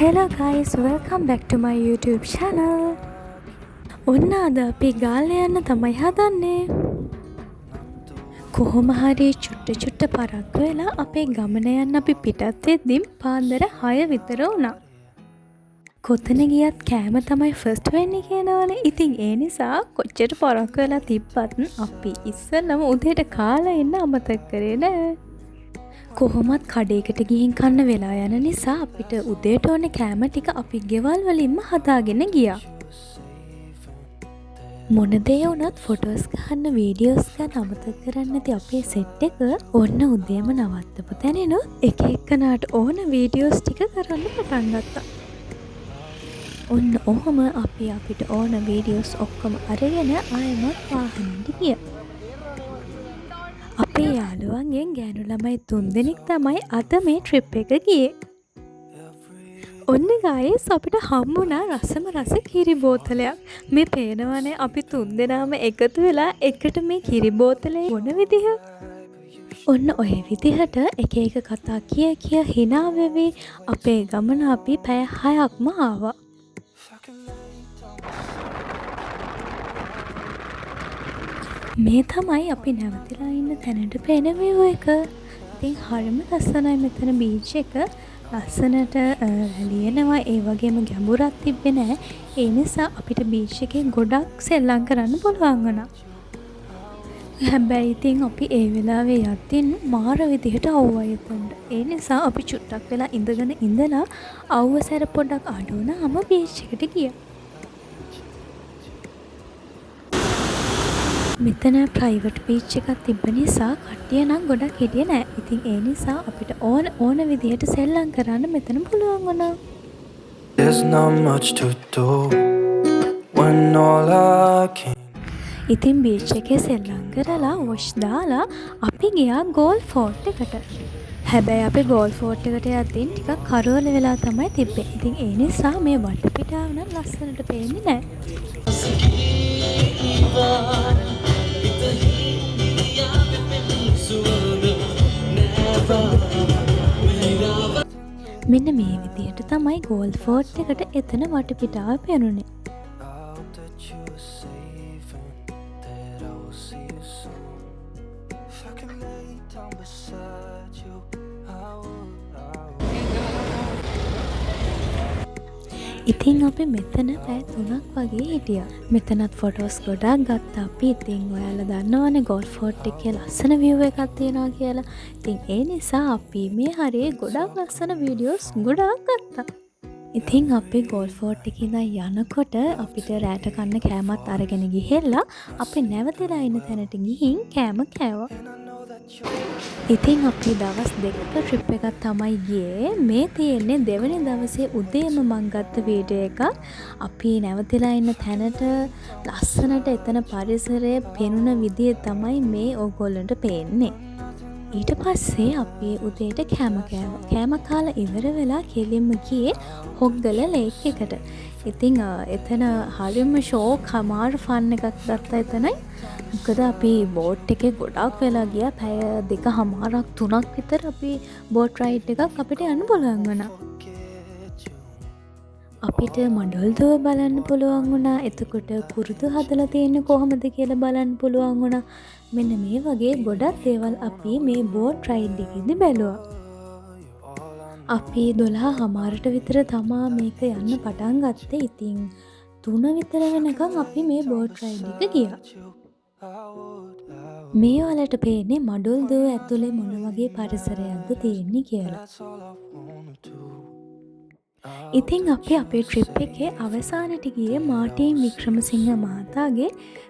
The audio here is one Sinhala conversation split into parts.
Hello guys, welcome back to my YouTube channel. ඔන්න අද අපි ගාල්ල යන්න තමයි හදන්නේ. කොහොම හරි චුට්ට පරක්ක වෙලා අපේ ගමන යන්න අපි පිටත් වෙද්දී පාන්දර 6 විතර වුණා. කොතන ගියත් කෑම තමයි ෆස්ට් වෙන්නේ කියනවනේ. ඉතින් ඒ නිසා කොච්චර පරක්ක වෙලා තිබ්බත් අපි ඉස්සෙල්ලම උදේට කාලා ඉන්න අමතක කරේ නෑ. කොහොමත් කඩේකට ගිහින් කන්න වෙලා යන නිසා අපිට උදේට ඕන කෑම ටික අපි ගෙවල් වලින්ම හදාගෙන ගියා. මොන දේ වුණත් ෆොටෝස් ගන්න වීඩියෝස් ගන්න අමතක කරන්නේ නැති අපේ සෙට් එක ඔන්න උදේම නවත්තපු තැනිනුත් එක එකනාට ඕන වීඩියෝස් ටික කරන්න පටන් ගත්තා. ඔන්න ඔහොම අපි අපිට ඕන වීඩියෝස් ඔක්කොම අරගෙන ආයෙමත් වාහනේට ගියා. අපේ යාළුවන්ගෙන් ගෑනු ළමයි 3 දෙනෙක් තමයි අද මේ ට්‍රිප් එක ගියේ. ඔන්න ගායිස් අපිට හම්බුණා රසම රස කිරි බෝතලයක්. මේ පේනවනේ අපි 3 දෙනාම එකතු වෙලා එකට මේ කිරි බෝතලේ මොන විදිහ. ඔන්න ඔය විදිහට එක එක කතා කිය hina වෙවි අපේ ගමන අපි පැය 6ක්ම ආවා. මේ තමයි අපි නැවතිලා ඉන්න තැනට පේන view එක. ඉතින් හරිම ලස්සනයි මෙතන බීච් එක. ලස්සනට ලියනවා ඒ වගේම ගැඹුරක් තිබ්බේ නැහැ. ඒ නිසා අපිට බීච් එකේ ගොඩක් සෙල්ලම් කරන්න පුළුවන් වුණා. හැබැයි ඉතින් අපි ඒ වෙලාවේ යද්දී මාර විදිහට අවුවයි එතනට. ඒ නිසා අපි චුට්ටක් වෙලා ඉඳලා අවුව සැර පොඩක් අඩු වුණාම බීච් එකට ගියා. මෙතන ප්‍රයිවට් බීච් එකක් තිබ්බ නිසා කට්ටිය නම් ගොඩක් හිටියේ නෑ. ඉතින් ඒ නිසා අපිට ඕන විදිහට සෙල්ලම් කරන්න මෙතන පුළුවන් වුණා. There's not much to do when all I can. ඉතින් බීච් එකේ සෙල්ලම් කරලා වොෂ් දාලා අපි ගියා ගෝල් ෆෝර්ට් එකට. හැබැයි අපි ගෝල් ෆෝර්ට් එකට යද්දී ටිකක් කරවල වෙලා තමයි තිබ්බේ. ඉතින් ඒ නිසා මේ වටපිටාව නම් ලස්සනට පේන්නේ නෑ. මෙන්න මේ විදිහට තමයි ගෝල් ෆෝර්ට් එකට එතන වටපිටාව පෙනුනේ. ඉතින් අපි මෙතන පැය 3ක් වගේ හිටියා. මෙතනත් ෆොටෝස් ගොඩක් ගත්තා අපි. ඉතින් ඔයාලා දන්නවනේ ගෝල් ෆෝර්ට් එකේ ලස්සන view එකක් තියෙනවා කියලා. ඉතින් ඒ නිසා අපි මේ හරියේ ගොඩක් ලස්සන වීඩියෝස් ගොඩක් ගත්තා. ඉතින් අපි ගෝල් ෆෝර්ට් එකේ ඉඳන් යනකොට අපිට රැට කන්න කෑමත් අරගෙන ගිහිල්ලා අපි නැවතලා ඉන්න තැනට ගිහින් කෑම කෑවා. ඉතින් අපි දවස් 2ක ට්‍රිප් එකක් තමයි ගියේ. මේ තියෙන්නේ දෙවෙනි දවසේ උදේම මං ගත්ත වීඩියෝ එකක්. අපි නැවතිලා ඉන්න තැනට ලස්සනට එතන පරිසරය පෙනුන විදිය තමයි මේ ඕගොල්ලන්ට පේන්නේ. ඊට පස්සේ අපි උදේට කෑම කෑවා. කෑම කාලා ඉවර වෙලා කෙලින්ම ගියේ හොග්ගල ලේක් එකට. ඉතින් එතන හරියම ෂෝක් හමාර ෆන් එකක් ගත්තා එතනයි. මොකද අපි බෝට් එකේ ගොඩක් වෙලා ගියා. පැය 2:00ක් 3ක් විතර අපි බෝට් රයිඩ් එකක් අපිට යන්න පුළුවන් වුණා. අපිට මඩොල් දුව බලන්න පුළුවන් වුණා. එතකොට කුරුදු හදලා තියෙන්නේ කොහොමද කියලා බලන්න පුළුවන් වුණා. මෙන්න මේ වගේ ගොඩක් දේවල් අපි මේ බෝට් රයිඩ් එකේදී බැලුවා. අපි 12:00ට විතර තමා මේක යන්න පටන් ගත්තේ. ඉතින් 3 විතර වෙනකන් අපි මේ බෝට් රයිඩ් එක ගියා. මේ වලට පේන්නේ මඩුල් දුව ඇතුලේ මොන වගේ පරිසරයක්ද තියෙන්නේ කියලා. ඉතින් අපි අපේ ට්‍රිප් එකේ අවසානට ගියේ මාර්ටින් වික්‍රමසිංහ මහතාගේ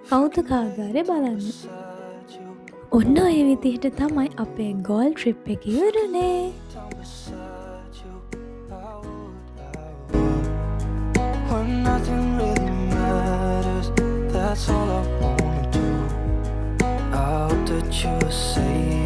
කෞතුකාගාරය බලන්න. ඔන්න ඔය විදිහට තමයි අපේ ගෝල් ට්‍රිප් එක ඉවරනේ. When nothing really matters, that's all I wanna do. I hope that you are safe.